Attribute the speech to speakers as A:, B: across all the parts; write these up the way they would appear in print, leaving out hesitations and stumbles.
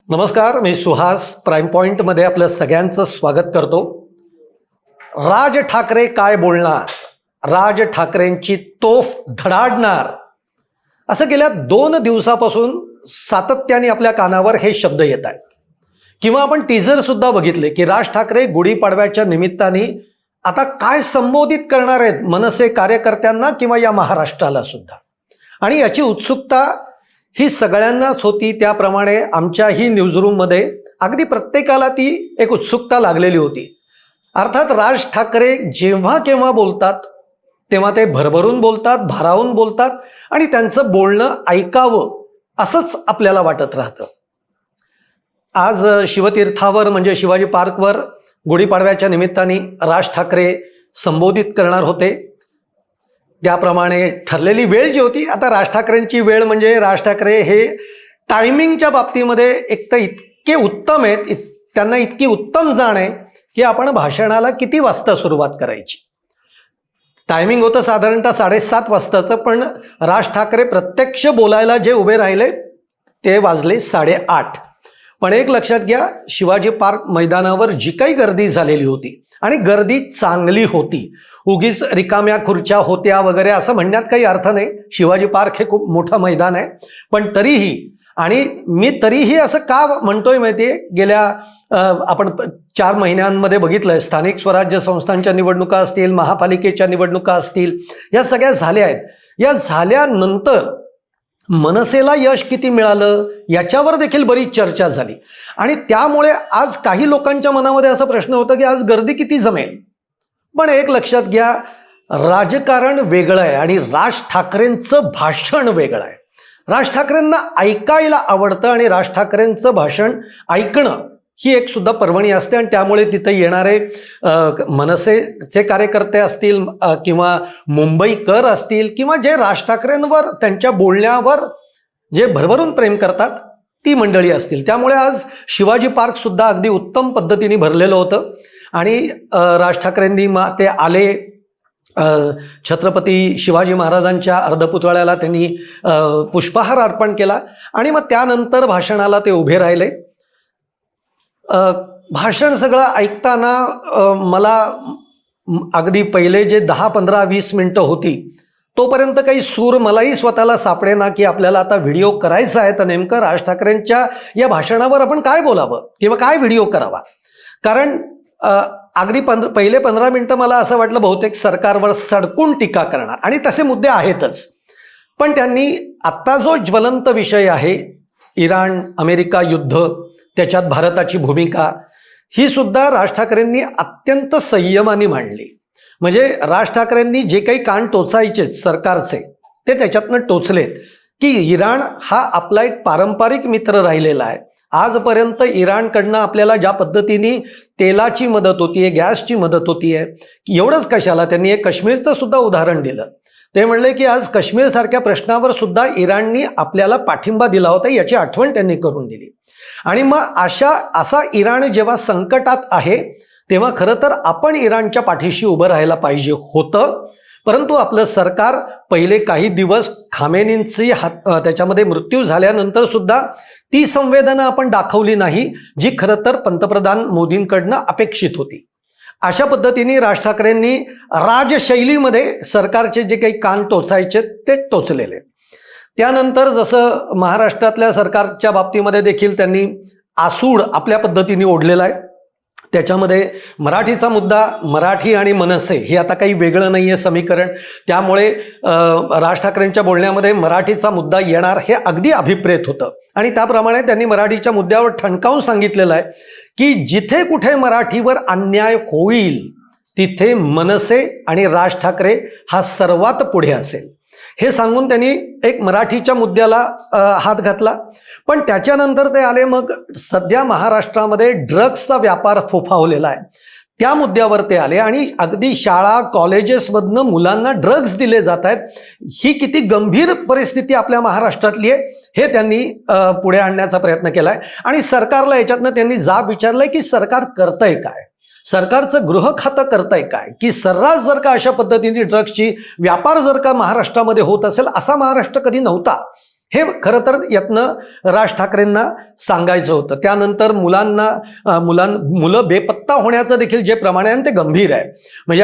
A: नमस्कार, मी सुहास प्राईम पॉइंटमध्ये आपलं सगळ्यांचं स्वागत करतो. राज ठाकरे काय बोलणार, राज ठाकरेंची तोफ धडाडणार, असं गेल्या 2 दिवसापासून सातत्याने आपल्या कानावर हे शब्द येत आहेत. किंवा आपण टीजर सुद्धा बघितले की राज ठाकरे गुढीपाडव्याच्या निमित्ताने आता काय संबोधित करणार आहेत मनसे कार्यकर्त्यांना किंवा या महाराष्ट्राला सुद्धा. आणि याची उत्सुकता ही सगळ्यांनाच होती. त्याप्रमाणे आमच्याही न्यूजरूममध्ये अगदी प्रत्येकाला ती एक उत्सुकता लागलेली होती. अर्थात राज ठाकरे जेव्हा केव्हा बोलतात तेव्हा ते भरभरून बोलतात, भारावून बोलतात आणि त्यांचं बोलणं ऐकावं असंच आपल्याला वाटत राहतं. आज शिवतीर्थावर म्हणजे शिवाजी पार्कवर गुढीपाडव्याच्या निमित्ताने राज ठाकरे संबोधित करणार होते. त्याप्रमाणे ठरलेली वेळ जी होती, आता राज ठाकरेंची वेळ म्हणजे राज ठाकरे हे टायमिंगच्या बाबतीमध्ये एक तर इतके उत्तम आहेत, त्यांना इतकी उत्तम जाण आहे की आपण भाषणाला किती वाजता सुरुवात करायची. टायमिंग होतं साधारणतः 7:30 वाजताचं, पण राज ठाकरे प्रत्यक्ष बोलायला जे उभे राहिले ते वाजले 8:30. पण एक लक्षात घ्या, शिवाजी पार्क मैदानावर जी काही गर्दी झालेली होती आणि गर्दी चांगली होती, उगीच रिकाम्या खुर्च्या होत्या वगैरे असं म्हणण्यात काही अर्थ नाही. शिवाजी पार्क हे खूप मोठं मैदान आहे. पण तरीही, आणि मी तरीही असं का म्हणतोय माहिती आहे, गेल्या आपण 4 महिन्यांमध्ये बघितलंय, स्थानिक स्वराज्य संस्थांच्या निवडणुका असतील, महापालिकेच्या निवडणुका असतील, या सगळ्या झाल्या आहेत. या झाल्यानंतर मनसेला यश किती मिळालं याच्यावर देखील बरीच चर्चा झाली. आणि त्यामुळे आज काही लोकांच्या मनामध्ये असा प्रश्न होता की आज गर्दी किती जमेल. पण एक लक्षात घ्या, राजकारण वेगळं आहे आणि राज ठाकरेंचं भाषण वेगळं आहे. राज ठाकरेंना ऐकायला आवडतं आणि राज ठाकरेंचं भाषण ऐकणं ही एक सुद्धा पर्वणी असते. आणि त्यामुळे तिथे येणारे मनसेचे कार्यकर्ते असतील किंवा मुंबईकर असतील किंवा जे राज ठाकरेंवर त्यांच्या बोलण्यावर जे भरभरून प्रेम करतात ती मंडळी असतील. त्यामुळे आज शिवाजी पार्क सुद्धा अगदी उत्तम पद्धतीने भरलेलं होतं. आणि राज ठाकरेंनी ते आले, छत्रपती शिवाजी महाराजांच्या अर्धपुतळ्याला त्यांनी पुष्पहार अर्पण केला आणि मग त्यानंतर भाषणाला ते उभे राहिले. भाषण सगळं ऐकताना मला अगदी पहिले जे 10, 15, 20 मिनटं होती तोपर्यंत काही सूर मलाही स्वतःला सापडे ना की आपल्याला आता व्हिडिओ करायचा आहे तर नेमकं राज ठाकरेंच्या या भाषणावर आपण काय बोलावं किंवा काय व्हिडिओ करावा. कारण अगदी पहिले 15 मिनटं मला असं वाटलं बहुतेक सरकारवर सडकून टीका करणार, आणि तसे मुद्दे आहेतच. पण त्यांनी आत्ता जो ज्वलंत विषय आहे, इराण अमेरिका युद्ध, त्याच्यात भारताची भूमिका, ही सुद्धा राज ठाकरेंनी अत्यंत संयमाने मांडली. म्हणजे राज ठाकरेंनी जे काही कान टोचायचे सरकारचे ते त्याच्यातनं टोचलेत की इराण हा आपला एक पारंपरिक मित्र राहिलेला आहे. आजपर्यंत इराणकडनं आपल्याला ज्या पद्धतीने तेलाची मदत होतीये, गॅसची मदत होतीये, एवढंच कशाला, त्यांनी एक काश्मीरचं सुद्धा उदाहरण दिलं. ते म्हणले की आज काश्मीरसारख्या प्रश्नावर सुद्धा इराणनी आपल्याला पाठिंबा दिला होता, याची आठवण त्यांनी करून दिली. आणि मग असा इराण जेव्हा संकटात आहे तेव्हा खरं तर आपण इराणच्या पाठीशी उभं राहायला पाहिजे होतं. परंतु आपलं सरकार पहिले काही दिवस खामेनींची त्याच्यामध्ये मृत्यू झाल्यानंतर सुद्धा ती संवेदना आपण दाखवली नाही, जी खरं तर पंतप्रधान मोदींकडनं अपेक्षित होती. अशा पद्धतीने राज ठाकरेंनी राजशैलीमध्ये सरकारचे जे काही कान टोचायचे ते टोचलेले. त्यानंतर जसं महाराष्ट्रातल्या सरकारच्या बाबतीमध्ये देखील त्यांनी आसूड आपल्या पद्धतीने ओढलेला आहे. त्याच्यामध्ये मराठीचा मुद्दा, मराठी आणि मनसे हे आता काही वेगळं नाही आहे समीकरण. त्यामुळे राज ठाकरेंच्या बोलण्यामध्ये मराठीचा मुद्दा येणार हे अगदी अभिप्रेत होतं. आणि त्याप्रमाणे त्यांनी मराठीच्या मुद्द्यावर ठणकावून सांगितलेलं आहे की जिथे कुठे मराठीवर अन्याय होईल तिथे मनसे आणि राज ठाकरे हा सर्वात पुढे असेल, हे सांगून त्यांनी एक मराठीच्या मुद्द्याला हात घातला. पण त्याच्यानंतर ते आले, मग सध्या महाराष्ट्रामध्ये ड्रग्सचा व्यापार फोफावलेला आहे त्या मुद्द्यावर ते आले आणि अगदी शाळा कॉलेजेसमधनं मुलांना ड्रग्स दिले जात आहेत, ही किती गंभीर परिस्थिती आपल्या महाराष्ट्रातली आहे हे त्यांनी पुढे आणण्याचा प्रयत्न केलाय. आणि सरकारला याच्यातनं त्यांनी जाब विचारलाय की सरकार करतंय काय, सरकारचं गृह खातं करतंय काय, की सर्रास जर का अशा पद्धतीने ड्रग्सची व्यापार जर का महाराष्ट्रामध्ये होत असेल, असा महाराष्ट्र कधी नव्हता, हे खरं तर यातनं राज ठाकरेंना सांगायचं होतं. त्यानंतर मुलं बेपत्ता होण्याचं देखील जे प्रमाण आहे ते गंभीर आहे. म्हणजे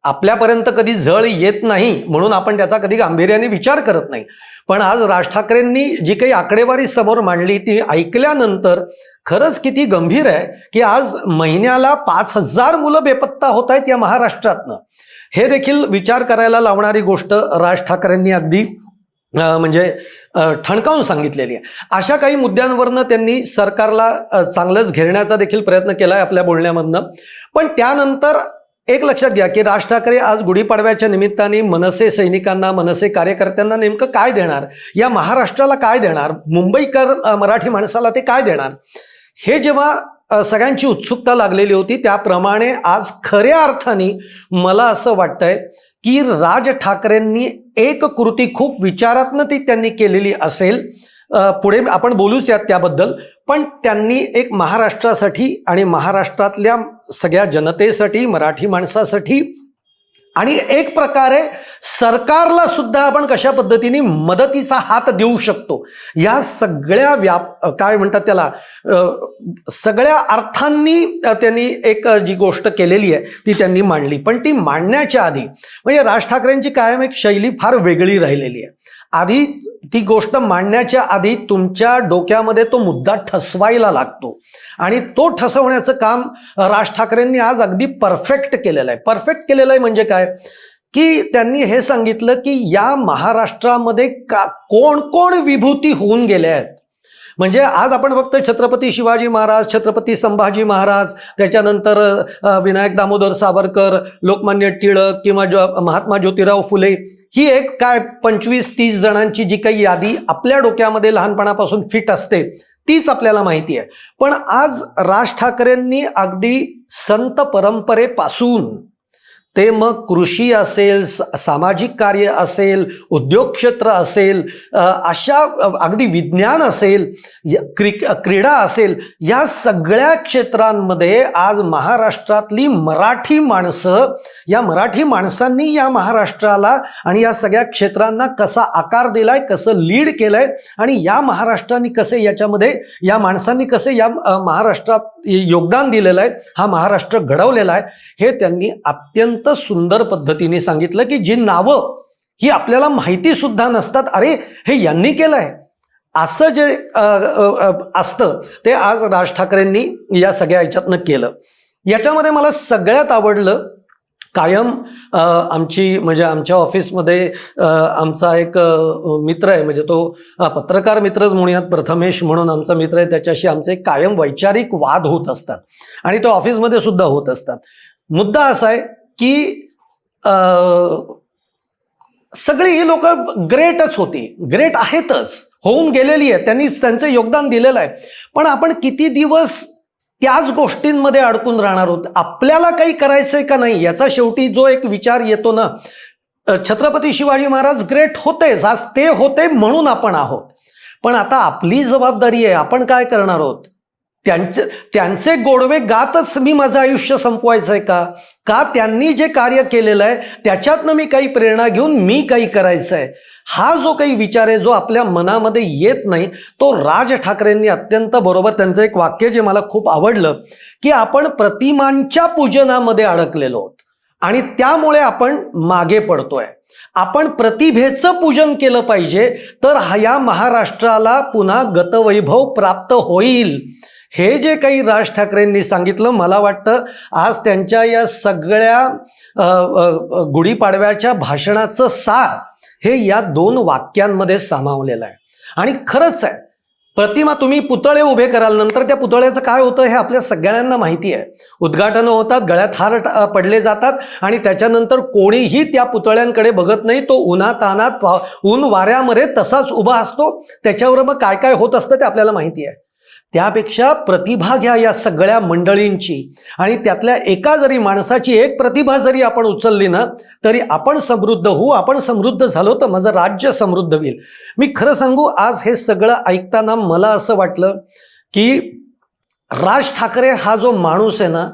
A: आपल्यापर्यंत कधी झळ येत नाही म्हणून आपण त्याचा कधी गांभीर्याने विचार करत नाही. पण आज राज ठाकरेंनी जी काही आकडेवारी समोर मांडली ती ऐकल्यानंतर खरंच किती गंभीर आहे की आज महिन्याला 5,000 मुलं बेपत्ता होत आहेत या महाराष्ट्रातनं. हे देखील विचार करायला लावणारी गोष्ट राज ठाकरेंनी अगदी म्हणजे ठणकावून सांगितलेली आहे. अशा काही मुद्द्यांवरनं त्यांनी सरकारला चांगलंच घेरण्याचा देखील प्रयत्न केला आहे आपल्या बोलण्यामधनं. पण त्यानंतर एक लक्षात घ्या की राज ठाकरे आज गुढीपाडव्याच्या निमित्ताने मनसे सैनिकांना, मनसे कार्यकर्त्यांना नेमकं काय देणार, या महाराष्ट्राला काय देणार, मुंबईकर मराठी माणसाला ते काय देणार, हे जेव्हा सगळ्यांची उत्सुकता लागलेली होती त्याप्रमाणे आज खऱ्या अर्थाने मला असं वाटतंय की राज ठाकरेंनी एक कृती खूप विचारातनं ती त्यांनी केलेली असेल. पुढे आपण बोलूच यात त्याबद्दल. पण त्यांनी एक महाराष्ट्रासाठी आणि महाराष्ट्रातल्या सगळ्या जनतेसाठी, मराठी माणसासाठी आणि एक प्रकारे सरकारला सुद्धा आपण कशा पद्धतीने मदतीचा हात देऊ शकतो या सगळ्या काय म्हणतात त्याला सगळ्या अर्थांनी त्यांनी एक जी गोष्ट केलेली आहे ती त्यांनी मांडली. पण ती मांडण्याच्या आधी म्हणजे राज ठाकरेंची कायम एक शैली फार वेगळी राहिलेली आहे. आधी ती गोष्ट मांडण्याच्या आधी तुमच्या डोक्यामध्ये तो मुद्दा ठसवायला लागतो आणि तो ठसवण्याचं काम राज ठाकरेंनी आज अगदी परफेक्ट केलेलं आहे. परफेक्ट केलेलं आहे म्हणजे काय की त्यांनी हे सांगितलं की या महाराष्ट्रामध्ये कोण कोण विभूती होऊन गेल्या आहेत. म्हणजे आज आपण बघतोय छत्रपती शिवाजी महाराज, छत्रपती संभाजी महाराज, त्याच्यानंतर विनायक दामोदर सावरकर, लोकमान्य टिळक किंवा महात्मा ज्योतिराव फुले, ही एक काय 25-30 जणांची जी काही यादी आपल्या डोक्यामध्ये लहानपणापासून फिट असते तीच आपल्याला माहिती आहे. पण आज राज ठाकरेंनी अगदी संत परंपरेपासून ते मग कृषी असेल, सामाजिक कार्य असेल, उद्योग क्षेत्र असेल, अशा अगदी विज्ञान असेल, क्रीडा असेल, या सगळ्या क्षेत्रांमध्ये आज महाराष्ट्रातली मराठी माणसं, या मराठी माणसांनी या महाराष्ट्राला आणि या सगळ्या क्षेत्रांना कसा आकार दिलाय, कसं लीड केलंय आणि या महाराष्ट्राने कसे याच्यामध्ये या माणसांनी कसे या महाराष्ट्रात योगदान दिलेलं आहे, हा महाराष्ट्र घडवलेला आहे, हे त्यांनी अत्यंत सुंदर पद्धतीने सांगितलं की जी नावं ही आपल्याला माहिती सुद्धा नसतात, अरे हे यांनी केलंय, असं जे असतं ते आज राज ठाकरेंनी या सगळ्या ह्याच्यातनं केलं. याच्यामध्ये मला सगळ्यात आवडलं कायम म्हणजे आमच्या ऑफिसमध्ये आमचा एक मित्र आहे, म्हणजे तो पत्रकार मित्रच म्हणूयात, प्रथमेश म्हणून आमचा मित्र आहे, त्याच्याशी आमचे कायम वैचारिक वाद होत असतात आणि तो ऑफिसमध्ये सुद्धा होत असतात. मुद्दा असा आहे की सगळी ही लोक ग्रेटच होती, ग्रेट आहेतच, होऊन गेलेली आहे, त्यांनी त्यांचं योगदान दिलेलं आहे. पण आपण किती दिवस त्याच गोष्टींमध्ये अडकून राहणार आहोत, आपल्याला काही करायचंय का नाही याचा शेवटी जो एक विचार येतो ना. छत्रपती शिवाजी महाराज ग्रेट होतेच, आज ते होते म्हणून आपण आहोत, पण आता आपली जबाबदारी आहे, आपण काय करणार आहोत. त्यांचे गोडवे गातच मी माझं आयुष्य संपवायचंय का त्यांनी जे कार्य केलेलं आहे त्याच्यातनं मी काही प्रेरणा घेऊन मी काही करायचंय, हा जो काही विचार आहे जो आपल्या मनामध्ये येत नाही तो राज ठाकरेंनी अत्यंत बरोबर, त्यांचं एक वाक्य जे मला खूप आवडलं की आपण प्रतिमांच्या पूजनामध्ये अडकलेलो आहोत आणि त्यामुळे आपण मागे पडतोय. आपण प्रतिभेचं पूजन केलं पाहिजे तर या महाराष्ट्राला पुन्हा गतवैभव प्राप्त होईल. हे जे काही राज ठाकरेंनी सांगितलं, मला वाटतं आज त्यांच्या या सगळ्या गुढीपाडव्याच्या भाषणाचं सार हे या 2 वाक्यांमध्ये सामावलेलं आहे. आणि खरंच आहे, प्रतिमा तुम्ही पुतळे उभे कराल, नंतर त्या पुतळ्याचं काय होतं हे आपल्या सगळ्यांना माहिती आहे. उद्घाटनं होतात, गळ्यात हार पडले जातात आणि त्याच्यानंतर कोणीही त्या पुतळ्यांकडे बघत नाही, तो उन्हातानात ऊन वाऱ्यामध्ये तसाच उभा असतो. त्याच्यावर मग काय काय होत असतं ते आपल्याला माहिती आहे. त्यापेक्षा प्रतिभा घ्या या सगळ्या मंडळींची आणि त्यातल्या एका जरी माणसाची एक प्रतिभा जरी आपण उचलली ना तरी आपण समृद्ध होऊ. आपण समृद्ध झालो तर माझं राज्य समृद्ध होईल. मी खरं सांगू, आज हे सगळं ऐकताना मला असं वाटलं की राज ठाकरे हा जो माणूस आहे ना,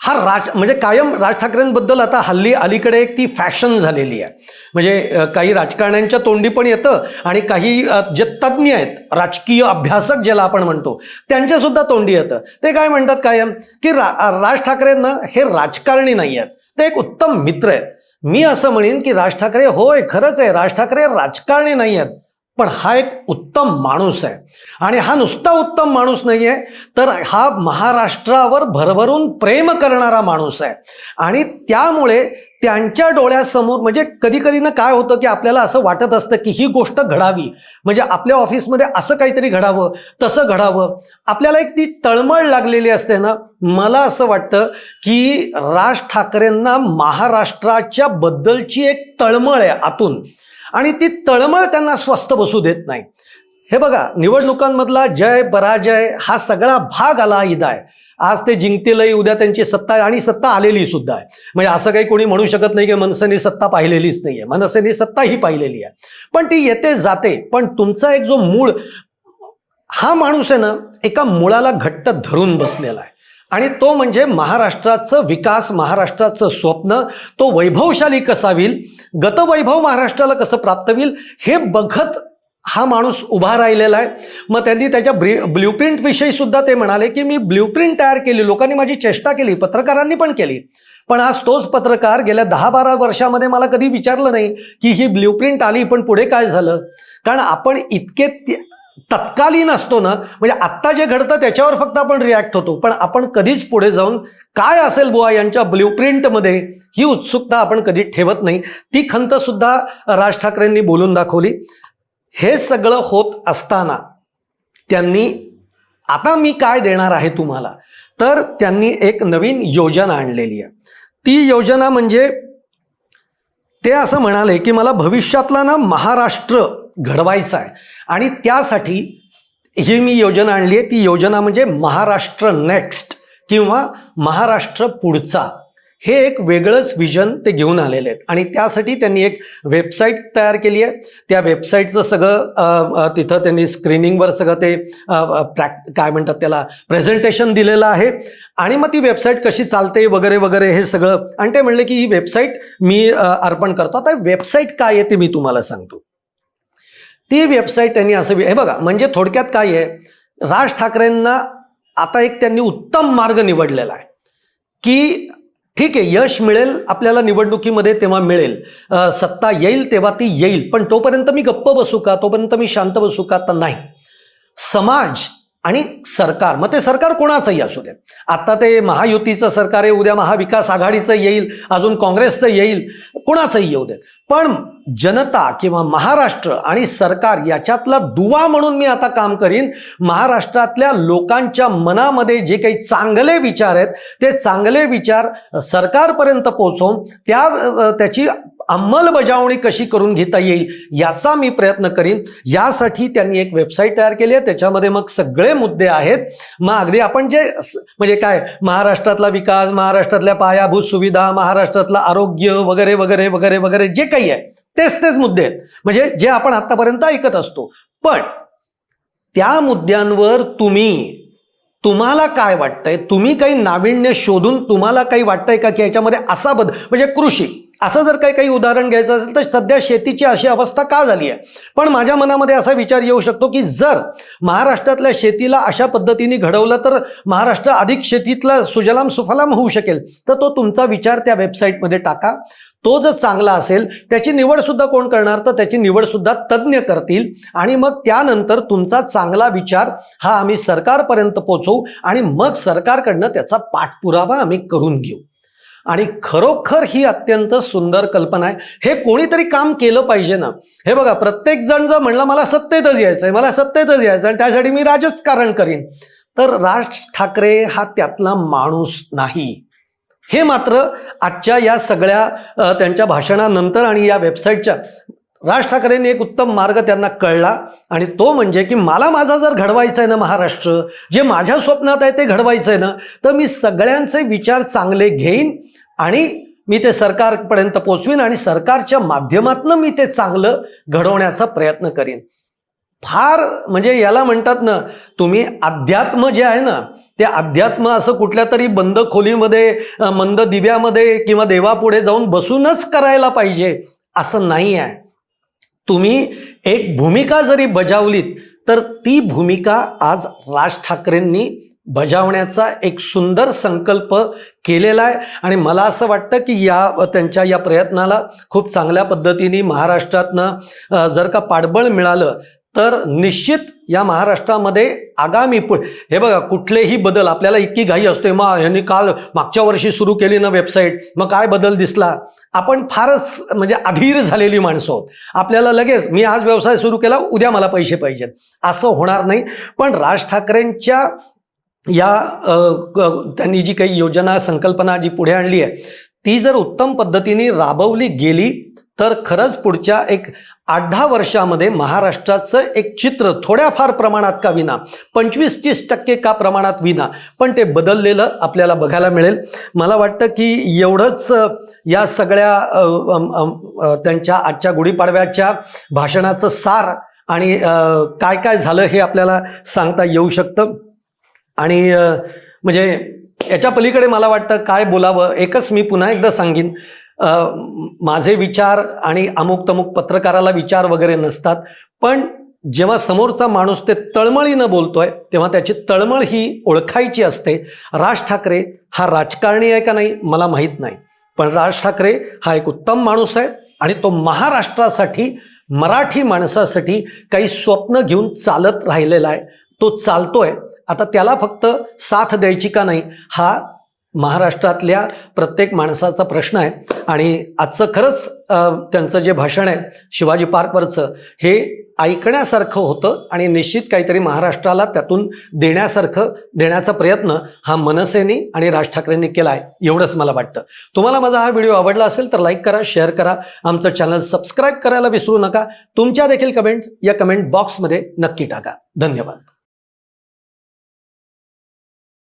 A: म्हणजे कायम राज ठाकरेंबद्दल आता हल्ली अलीकडे एक ती फॅशन झालेली आहे. म्हणजे काही राजकारण्यांच्या तोंडी पण येतं आणि काही जे तज्ज्ञ आहेत, राजकीय अभ्यासक ज्याला आपण म्हणतो, त्यांच्या सुद्धा तोंडी येतं. ते काय म्हणतात कायम की राज ठाकरेंना हे राजकारणी नाही आहेत, ते एक उत्तम मित्र आहेत. मी असं म्हणेन की राज ठाकरे, होय खरंच आहे, राज ठाकरे राजकारणी नाही आहेत, पण हा एक उत्तम माणूस आहे. आणि हा नुसता उत्तम माणूस नाही आहे, तर हा महाराष्ट्रावर भरभरून प्रेम करणारा माणूस आहे. आणि त्यामुळे त्यांच्या डोळ्यासमोर म्हणजे कधी कधी ना काय होतं की आपल्याला असं वाटत असतं की ही गोष्ट घडावी, म्हणजे आपल्या ऑफिसमध्ये असं काहीतरी घडावं, तसं घडावं, आपल्याला एक ती तळमळ लागलेली असते ना. मला असं वाटतं की राज ठाकरेंना महाराष्ट्राच्या बद्दलची एक तळमळ आहे आतून, आणि ती तळमळ त्यांना स्वस्थ बसू देत नाही. हे बघा, निवडणुकांमधला जय पराजय हा सगळा भाग आला इदाय. आज ते जिंकतीलही, उद्या त्यांची सत्ता, आणि सत्ता आलेली सुद्धा आहे. म्हणजे असं काही कोणी म्हणू शकत नाही की मनसेने सत्ता पाहिलेलीच नाहीये, मनसेने सत्ता ही पाहिलेली आहे, पण ती येते जाते. पण तुमचा एक जो मूळ, हा माणूस आहे ना, एका मुळाला घट्ट धरून बसलेला आहे, आणि तो म्हणजे महाराष्ट्राचं विकास, महाराष्ट्राचं स्वप्न, तो वैभवशाली कसा होईल, गतवैभव महाराष्ट्राला कसं प्राप्त होईल, हे बघत हा माणूस उभा राहिलेला आहे. मग त्यांनी त्याच्या ब्ल्यूप्रिंट विषयी सुद्धा ते म्हणाले की मी ब्ल्यूप्रिंट तयार केली, लोकांनी माझी चेष्टा केली, पत्रकारांनी पण केली, पण आज तोच पत्रकार गेल्या 10-12 वर्षामध्ये मला कधी विचारलं नाही की ही ब्ल्यूप्रिंट आली पण पुढे काय झालं. कारण आपण इतके तत्कालीन असतो ना, म्हणजे आत्ता जे घडतं त्याच्यावर फक्त आपण रिॲक्ट होतो, पण आपण कधीच पुढे जाऊन काय असेल बुवा यांच्या ब्ल्यूप्रिंटमध्ये ही उत्सुकता आपण कधी ठेवत नाही. ती खंत सुद्धा राज ठाकरेंनी बोलून दाखवली. हे सगळं होत असताना त्यांनी, आता मी काय देणार आहे तुम्हाला, तर त्यांनी एक नवीन योजना आणलेली आहे. ती योजना म्हणजे ते असं म्हणाले की मला भविष्यातला ना महाराष्ट्र घडवायचा आहे, आणि त्यासाठी ही मी योजना आणली आहे. ती योजना म्हणजे महाराष्ट्र नेक्स्ट किंवा महाराष्ट्र पुढचा. हे एक वेगळंच विजन ते घेऊन आलेले आहेत, आणि त्यासाठी त्यांनी एक वेबसाईट तयार केली आहे. त्या वेबसाईटचं सगळं तिथं त्यांनी स्क्रीनिंगवर सगळं ते काय म्हणतात त्याला प्रेझेंटेशन दिलेलं आहे, आणि मग ती वेबसाईट कशी चालते वगैरे वगैरे हे सगळं. आणि ते म्हणले की ही वेबसाईट मी अर्पण करतो. आता वेबसाईट काय आहे ते मी तुम्हाला सांगतो. ती वेबसाईट त्यांनी असं, हे बघा, म्हणजे थोडक्यात काय आहे, राज ठाकरेंना आता एक त्यांनी उत्तम मार्ग निवडलेला आहे की ठीक आहे, यश मिळेल आपल्याला निवडणुकीमध्ये तेव्हा मिळेल, सत्ता येईल तेव्हा ती येईल, पण तोपर्यंत मी गप्प बसू का, तोपर्यंत मी शांत बसू का, तर नाही. समाज आणि सरकार, मग ते सरकार कोणाचंही असू दे, आता ते महायुतीचं सरकार आहे, उद्या महाविकास आघाडीचं येईल, अजून काँग्रेसचं येईल, कोणाचंही येऊ दे, पण जनता किंवा महाराष्ट्र आणि सरकार याच्यातला दुवा म्हणून मी आता काम करीन. महाराष्ट्रातल्या लोकांच्या मनामध्ये जे काही चांगले विचार आहेत ते चांगले विचार सरकारपर्यंत पोहोचवून त्याची अंमलबजावणी कशी करून घेता येईल याचा मी प्रयत्न करीन. यासाठी त्यांनी एक वेबसाईट तयार केली आहे, त्याच्यामध्ये मग सगळे मुद्दे आहेत. मग अगदी आपण जे म्हणजे काय, महाराष्ट्रातला विकास, महाराष्ट्रातल्या पायाभूत सुविधा, महाराष्ट्रातलं आरोग्य वगैरे वगैरे वगैरे वगैरे जे काही आहे तेच मुद्दे आहेत, म्हणजे जे आपण आतापर्यंत ऐकत असतो. पण त्या मुद्द्यांवर तुम्हाला काय वाटतंय, तुम्ही काही नाविन्य शोधून तुम्हाला काही वाटतंय का की याच्यामध्ये असा म्हणजे कृषी असं जर काही उदाहरण घ्यायचं असेल तर सध्या शेतीची अशी अवस्था का झाली आहे. पण माझ्या मनामध्ये असा विचार येऊ शकतो की जर महाराष्ट्रातल्या शेतीला अशा पद्धतीने घडवलं तर महाराष्ट्र अधिक शेतीतला सुजलाम सुफलाम होऊ शकेल. तर तो तुमचा विचार त्या वेबसाईटमध्ये टाका. तो जर चांगला असेल त्याची निवड सुद्धा कोण करणार, तर त्याची निवड सुद्धा तज्ज्ञ करतील, आणि मग त्यानंतर तुमचा चांगला विचार हा आम्ही सरकारपर्यंत पोहोचवू, आणि मग सरकारकडनं त्याचा पाठपुरावा आम्ही करून घेऊ. आणि खरोखर ही अत्यंत सुंदर कल्पना आहे. हे कोणीतरी काम केलं पाहिजे ना. हे बघा, प्रत्येक जण जर म्हणलं मला सत्तेतच यायचंय, मला सत्तेतच यायचं आणि त्यासाठी मी राजकारण करीन, तर राज ठाकरे हा त्यातला माणूस नाही. हे मात्र आजच्या या सगळ्या त्यांच्या भाषणानंतर आणि या वेबसाईटच्या राज ठाकरेंनी एक उत्तम मार्ग त्यांना कळला, आणि तो म्हणजे की मला माझा जर घडवायचं आहे ना महाराष्ट्र, जे माझ्या स्वप्नात आहे ते घडवायचं आहे ना, तर मी सगळ्यांचे विचार चांगले घेईन आणि मी ते सरकारपर्यंत पोचवीन, आणि सरकारच्या माध्यमातून मी ते चांगलं घडवण्याचा प्रयत्न करीन. फार म्हणजे याला म्हणतात ना, तुम्ही अध्यात्म जे आहे ना, ते अध्यात्म असं कुठल्या तरी बंद खोलीमध्ये मंद दिव्यामध्ये किंवा देवापुढे जाऊन बसूनच करायला पाहिजे असं नाही आहे. तुम्ही एक भूमिका जरी बजावलीत तर ती भूमिका आज राज ठाकरेंनी बजावण्याचा एक सुंदर संकल्प केलेला आहे. आणि असं वाटतं की त्यांच्या या प्रयत्नाला खूप चांगल्या पद्धतीने महाराष्ट्रातनं जर का पाठबळ मिळालं तर निश्चित या महाराष्ट्रामध्ये आगामी हे बघा, कुठलेही बदल आपल्याला इतकी घाई असते, मग यांनी मागच्या वर्षी सुरू केली ना वेबसाईट, मग काय बदल दिसला. आपण फारच म्हणजे अधीर झालेली माणसं आहोत. आपल्याला लगेच मी आज व्यवसाय सुरू केला, उद्या मला पैसे पाहिजेत, असं होणार नाही. पण राज ठाकरेंच्या त्यांनी जी काही योजना संकल्पना जी पुढे आणली आहे ती जर उत्तम पद्धतीने राबवली गेली तर खरंच पुढच्या एक 8-10 वर्षामध्ये महाराष्ट्राचं एक चित्र थोड्याफार प्रमाणात का विना, 25-30% का प्रमाणात विना, पण ते बदललेलं आपल्याला बघायला मिळेल. मला वाटतं की एवढंच या सगळ्या त्यांच्या आजच्या गुढीपाडव्याच्या भाषणाचं सार आणि काय काय झालं हे आपल्याला सांगता येऊ शकतं. आणि म्हणजे याच्या पलीकडे मला वाटतं काय बोलावं. एकच मी पुन्हा एकदा सांगीन, माझे विचार आणि अमुक तमुक पत्रकाराला विचार वगैरे नसतात, पण जेव्हा समोरचा माणूस ते तळमळीनं बोलतोय तेव्हा त्याची तळमळ ही ओळखायची असते. राज ठाकरे हा राजकारणी आहे का नाही मला माहीत नाही, पण राज ठाकरे हा एक उत्तम माणूस आहे आणि तो महाराष्ट्रासाठी, मराठी माणसासाठी काही स्वप्न घेऊन चालत राहिलेला आहे. तो चालतोय. आता त्याला फक्त साथ द्यायची का नाही हा महाराष्ट्रातल्या प्रत्येक माणसाचा प्रश्न आहे. आणि आजचं खरंच त्यांचं जे भाषण आहे शिवाजी पार्कवरचं हे ऐकण्यासारखं होतं आणि निश्चित काहीतरी महाराष्ट्राला त्यातून देण्याचा प्रयत्न हा मनसेनी आणि राज ठाकरेंनी केला आहे, एवढंच मला वाटतं. तुम्हाला माझा हा व्हिडिओ आवडला असेल तर लाईक करा, शेअर करा, आमचं चॅनल सबस्क्राईब करायला विसरू नका. तुमच्या देखील कमेंट्स या कमेंट बॉक्समध्ये नक्की टाका. धन्यवाद.